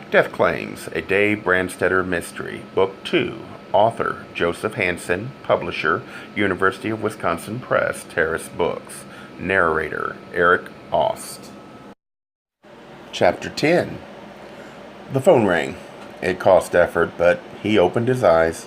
Death Claims, a Dave Brandstetter mystery. Book 2. Author, Joseph Hansen. Publisher, University of Wisconsin Press, Terrace Books. Narrator, Eric Aust. Chapter 10. The phone rang. It cost effort, but he opened his eyes.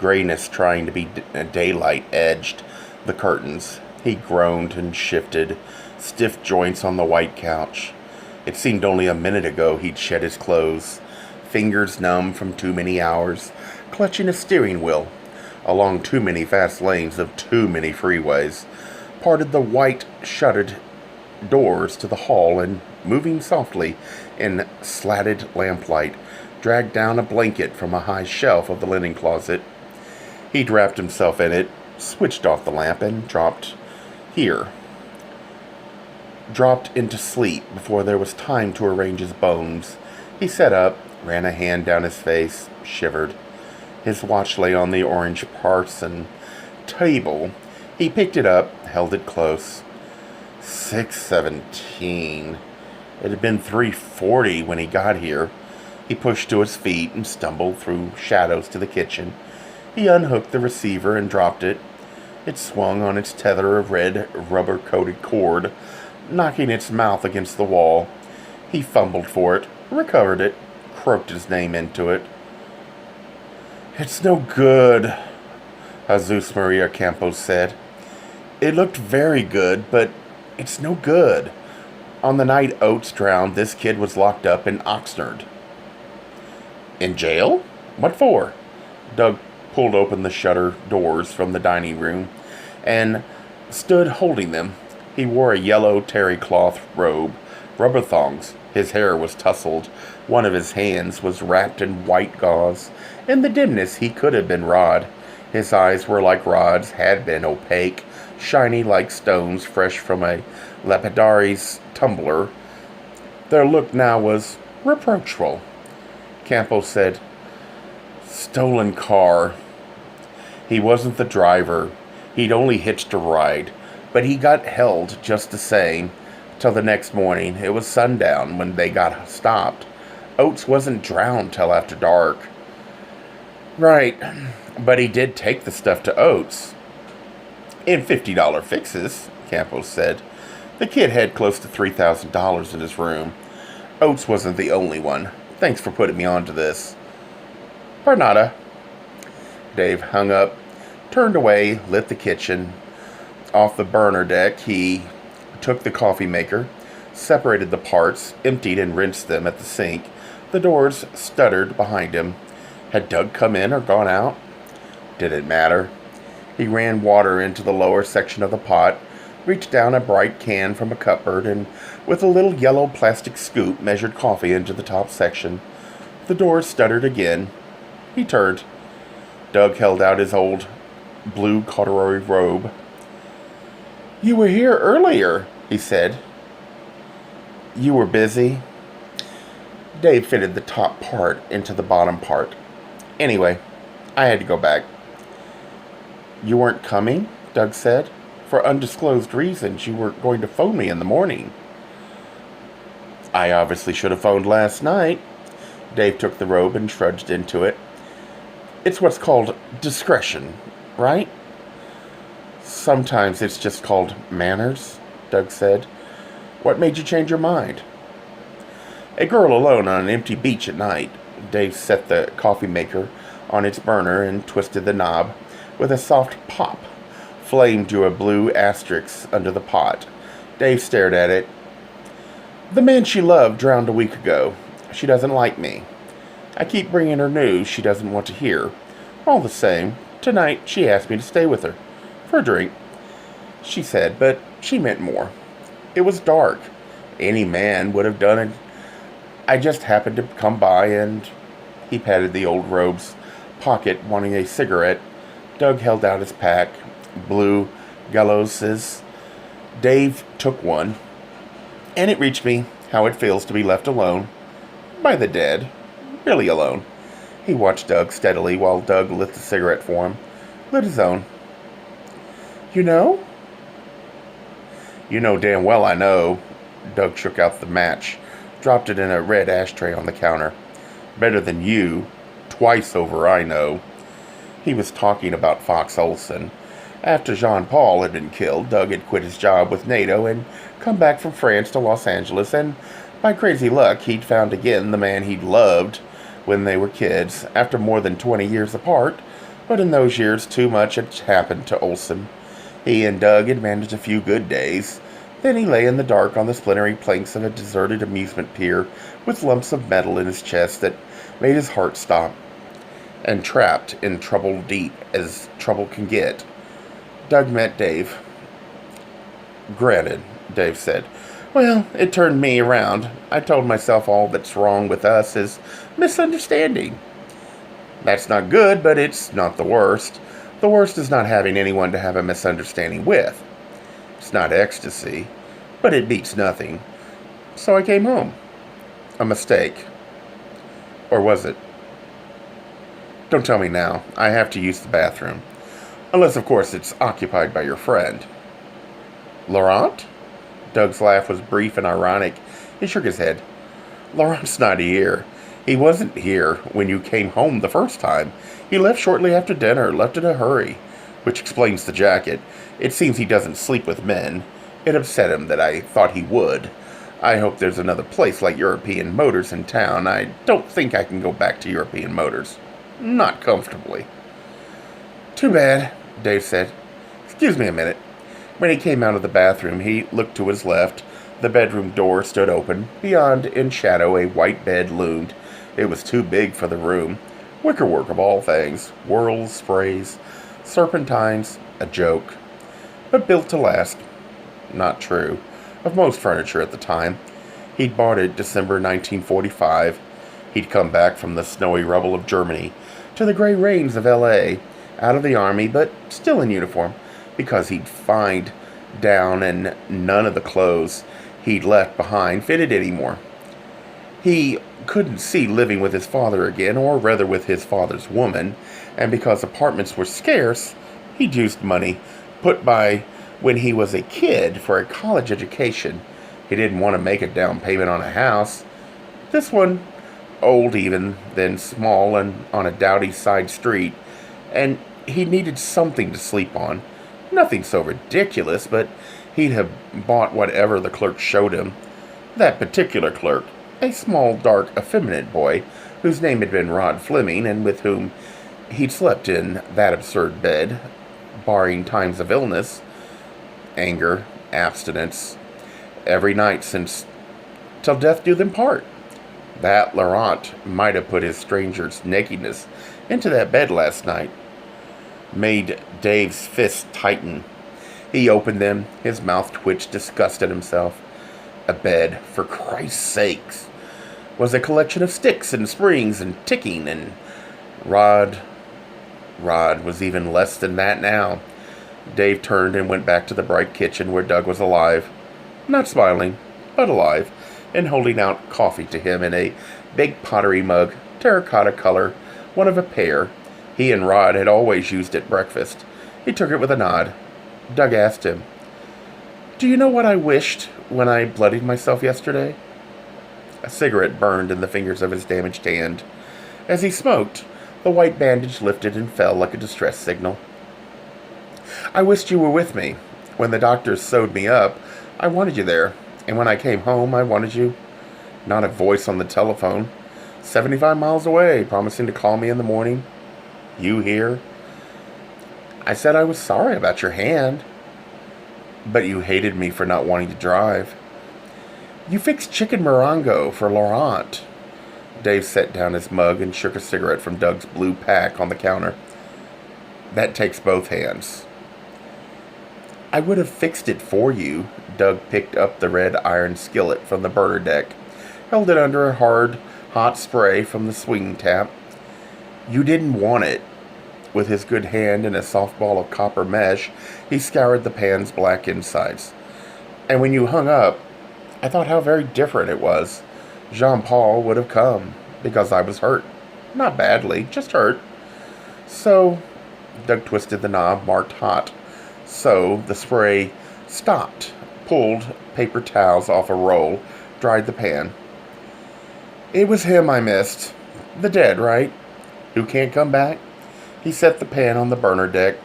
Grayness trying to be daylight edged the curtains. He groaned and shifted, stiff joints on the white couch. It seemed only a minute ago he'd shed his clothes, fingers numb from too many hours, clutching a steering wheel, along too many fast lanes of too many freeways, parted the white shuttered doors to the hall and, moving softly in slatted lamplight, dragged down a blanket from a high shelf of the linen closet. He'd wrapped himself in it, switched off the lamp, and dropped into sleep before there was time to arrange his bones. He sat up, ran a hand down his face, shivered. His watch lay on the orange porcelain table. He picked it up, held it close. 6:17. It had been 3:40 when he got here. He pushed to his feet and stumbled through shadows to the kitchen. He unhooked the receiver and dropped it. It swung on its tether of red rubber-coated cord, knocking its mouth against the wall. He fumbled for it, recovered it, croaked his name into it. "It's no good," Jesus Maria Campos said. "It looked very good, but it's no good. On the night Oates drowned, this kid was locked up in Oxnard." "In jail? What for?" Doug pulled open the shutter doors from the dining room and stood holding them. He wore a yellow terry cloth robe, rubber thongs. His hair was tousled. One of his hands was wrapped in white gauze. In the dimness, he could have been Rod. His eyes were like Rod's, had been opaque, shiny like stones fresh from a lapidary's tumbler. Their look now was reproachful. Campos said, "Stolen car." He wasn't the driver. He'd only hitched a ride. But he got held just the same, till the next morning. It was sundown when they got stopped. Oates wasn't drowned till after dark. "Right, but he did take the stuff to Oates." "In $50 fixes," Campos said. "The kid had close to $3,000 in his room. Oates wasn't the only one. Thanks for putting me on to this." "Per nada." Dave hung up, turned away, lit the kitchen. Off the burner deck, he took the coffee maker, separated the parts, emptied and rinsed them at the sink. The doors stuttered behind him. Had Doug come in or gone out? Didn't matter. He ran water into the lower section of the pot, reached down a bright can from a cupboard, and with a little yellow plastic scoop measured coffee into the top section. The doors stuttered again. He turned. Doug held out his old blue corduroy robe. "You were here earlier," he said. "You were busy?" Dave fitted the top part into the bottom part. "Anyway, I had to go back." "You weren't coming?" Doug said. "For undisclosed reasons, you were going to phone me in the morning." "I obviously should have phoned last night." Dave took the robe and trudged into it. "It's what's called discretion, right?" "Sometimes it's just called manners," Doug said. "What made you change your mind?" "A girl alone on an empty beach at night." Dave set the coffee maker on its burner and twisted the knob. With a soft pop, flame drew a blue asterisk under the pot. Dave stared at it. "The man she loved drowned a week ago. She doesn't like me. I keep bringing her news she doesn't want to hear. All the same, tonight she asked me to stay with her. For a drink, she said, but she meant more. It was dark. Any man would have done it. I just happened to come by and..." He patted the old robe's pocket, wanting a cigarette. Doug held out his pack. Blue Galloses. Dave took one. "And it reached me how it feels to be left alone. By the dead. Really alone." He watched Doug steadily while Doug lit the cigarette for him. Lit his own. "You know?" "You know damn well I know." Doug shook out the match, dropped it in a red ashtray on the counter. Better than you. Twice over, I know. He was talking about Fox Olson. After Jean-Paul had been killed, Doug had quit his job with NATO and come back from France to Los Angeles, and by crazy luck, he'd found again the man he'd loved when they were kids, after more than 20 years apart. But in those years, too much had happened to Olson. He and Doug had managed a few good days. Then he lay in the dark on the splintery planks of a deserted amusement pier with lumps of metal in his chest that made his heart stop, and trapped in trouble deep as trouble can get. Doug met Dave. "Granted," Dave said. "Well, it turned me around. I told myself all that's wrong with us is misunderstanding. That's not good, but it's not the worst. The worst is not having anyone to have a misunderstanding with. It's not ecstasy, but it beats nothing. So I came home. A mistake. Or was it? Don't tell me now. I have to use the bathroom. Unless, of course, it's occupied by your friend." "Laurent?" Doug's laugh was brief and ironic. He shook his head. "Laurent's not here. He wasn't here when you came home the first time. He left shortly after dinner, left in a hurry. Which explains the jacket. It seems he doesn't sleep with men. It upset him that I thought he would. I hope there's another place like European Motors in town. I don't think I can go back to European Motors. Not comfortably." "Too bad," Dave said. "Excuse me a minute." When he came out of the bathroom, he looked to his left. The bedroom door stood open. Beyond, in shadow, a white bed loomed. It was too big for the room. Wickerwork of all things. Whorls, sprays, serpentines, a joke. But built to last. Not true. Of most furniture at the time. He'd bought it December 1945. He'd come back from the snowy rubble of Germany to the gray rains of L.A., out of the army, but still in uniform, because he'd find down and none of the clothes he'd left behind fitted anymore. He couldn't see living with his father again, or rather with his father's woman, and because apartments were scarce, he'd used money put by when he was a kid for a college education. He didn't want to make a down payment on a house. This one, old even, then small and on a dowdy side street, and he needed something to sleep on. Nothing so ridiculous, but he'd have bought whatever the clerk showed him. That particular clerk, a small, dark, effeminate boy, whose name had been Rod Fleming, and with whom he'd slept in that absurd bed, barring times of illness, anger, abstinence, every night since till death do them part. That Laurent might have put his stranger's nakedness into that bed last night. Made Dave's fists tighten. He opened them. His mouth twitched disgust at himself. A bed, for Christ's sakes, was a collection of sticks and springs and ticking, and Rod was even less than that now. Dave turned and went back to the bright kitchen where Doug was alive. Not smiling, but alive, and holding out coffee to him in a big pottery mug, terracotta color, one of a pair. He and Rod had always used at breakfast. He took it with a nod. Doug asked him, "Do you know what I wished when I bloodied myself yesterday?" A cigarette burned in the fingers of his damaged hand. As he smoked, the white bandage lifted and fell like a distress signal. "I wished you were with me. When the doctors sewed me up, I wanted you there. And when I came home, I wanted you. Not a voice on the telephone. 75 miles away, promising to call me in the morning. You here. I said I was sorry about your hand. But you hated me for not wanting to drive. You fixed chicken morongo for Laurent." Dave set down his mug and shook a cigarette from Doug's blue pack on the counter. "That takes both hands." "I would have fixed it for you." Doug picked up the red iron skillet from the burner deck, held it under a hard, hot spray from the swing tap. "You didn't want it." With his good hand and a soft ball of copper mesh, he scoured the pan's black insides. "And when you hung up, I thought how very different it was. Jean-Paul would have come, because I was hurt. Not badly, just hurt. So," Doug twisted the knob marked hot. "So, the spray stopped, pulled paper towels off a roll, dried the pan. It was him I missed. The dead, right? Who can't come back? He set the pan on the burner deck,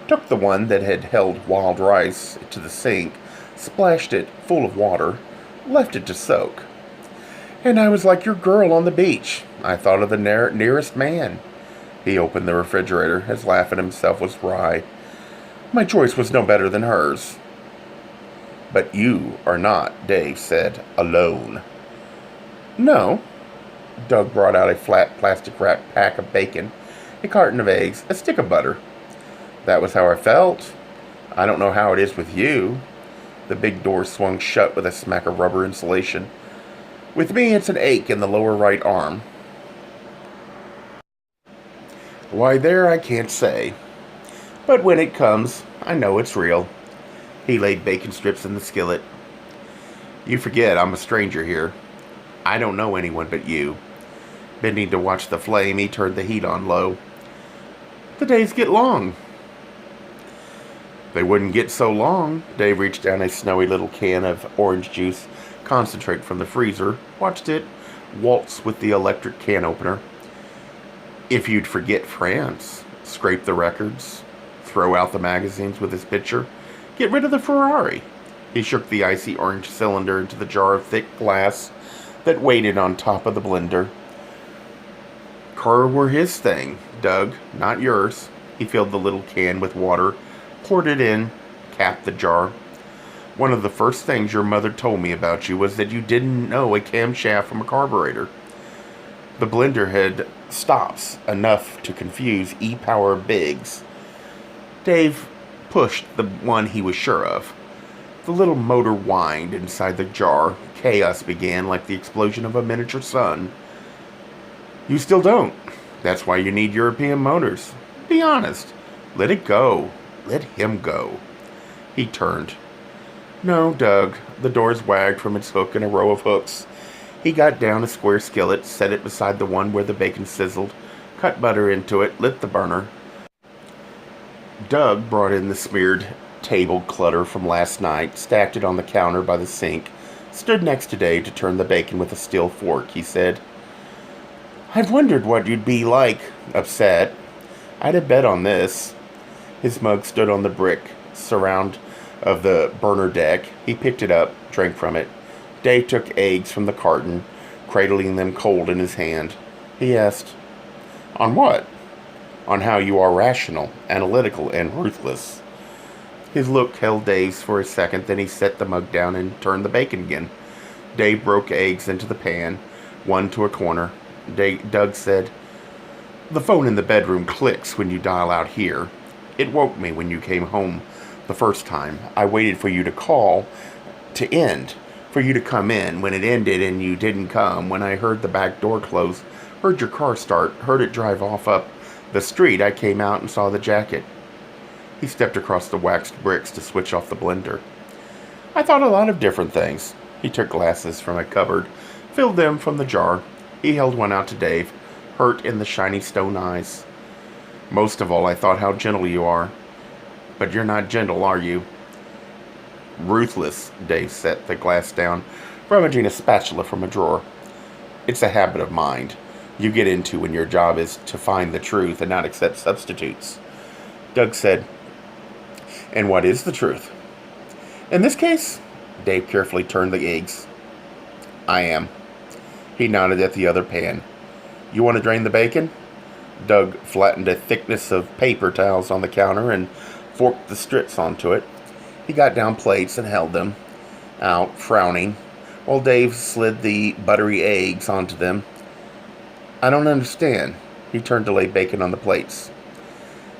took the one that had held wild rice to the sink, splashed it full of water, left it to soak. And I was like your girl on the beach. I thought of the nearest man. He opened the refrigerator. His laugh at himself was wry. My choice was no better than hers. But you are not, Dave said, alone. No. Doug brought out a flat plastic wrapped pack of bacon, a carton of eggs, a stick of butter. That was how I felt. I don't know how it is with you. The big door swung shut with a smack of rubber insulation. With me, it's an ache in the lower right arm. Why, there I can't say. But when it comes, I know it's real. He laid bacon strips in the skillet. You forget I'm a stranger here. I don't know anyone but you. Bending to watch the flame, he turned the heat on low. The days get long. They wouldn't get so long. Dave reached down a snowy little can of orange juice concentrate from the freezer, watched it waltz with the electric can opener. If you'd forget France, scrape the records, throw out the magazines with his picture, get rid of the Ferrari. He shook the icy orange cylinder into the jar of thick glass that waited on top of the blender. Car were his thing, Doug, not yours. He filled the little can with water, poured it in, capped the jar. One of the first things your mother told me about you was that you didn't know a camshaft from a carburetor. The blender had stops enough to confuse E-Power Biggs. Dave pushed the one he was sure of. The little motor whined inside the jar. Chaos began like the explosion of a miniature sun. You still don't. That's why you need European motors. Be honest. Let it go. Let him go. He turned. No, Doug. The doors wagged from its hook in a row of hooks. He got down a square skillet, set it beside the one where the bacon sizzled, cut butter into it, lit the burner. Doug brought in the smeared table clutter from last night, stacked it on the counter by the sink, stood next to Dave to turn the bacon with a steel fork. He said, I've wondered what you'd be like, upset. I'd have bet on this. His mug stood on the brick surround of the burner deck. He picked it up, drank from it. Dave took eggs from the carton, cradling them cold in his hand. He asked, On what? On how you are rational, analytical, and ruthless. His look held Dave's for a second, then he set the mug down and turned the bacon again. Dave broke eggs into the pan, one to a corner. Doug said, The phone in the bedroom clicks when you dial out here. It woke me when you came home the first time. I waited for you to call to end, for you to come in. When it ended and you didn't come, when I heard the back door close, heard your car start, heard it drive off up the street, I came out and saw the jacket. He stepped across the waxed bricks to switch off the blender. I thought a lot of different things. He took glasses from a cupboard, filled them from the jar. He held one out to Dave, hurt in the shiny stone eyes. Most of all, I thought how gentle you are. But you're not gentle, are you? Ruthless, Dave set the glass down, rummaging a spatula from a drawer. It's a habit of mind you get into when your job is to find the truth and not accept substitutes. Doug said, And what is the truth? In this case, Dave carefully turned the eggs. I am. He nodded at the other pan. You want to drain the bacon? Doug flattened a thickness of paper towels on the counter and forked the strips onto it. He got down plates and held them out, frowning, while Dave slid the buttery eggs onto them. I don't understand. He turned to lay bacon on the plates.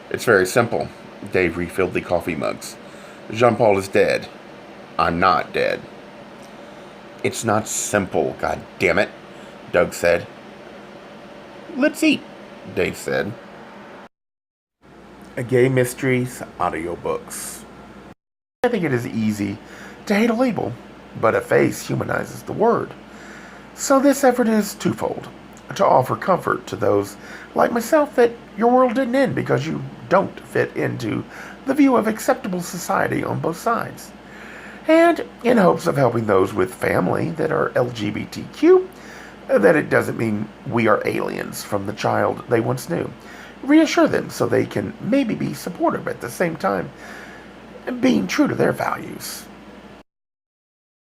It's very simple. Dave refilled the coffee mugs. Jean-Paul is dead. I'm not dead. It's not simple, God damn it, Doug said. Let's eat, Dave said. A Gay Mysteries Audiobooks. I think it is easy to hate a label, but a face humanizes the word. So this effort is twofold. To offer comfort to those like myself that your world didn't end because you don't fit into the view of acceptable society on both sides. And in hopes of helping those with family that are LGBTQ that it doesn't mean we are aliens from the child they once knew. Reassure them so they can maybe be supportive at the same time, being true to their values.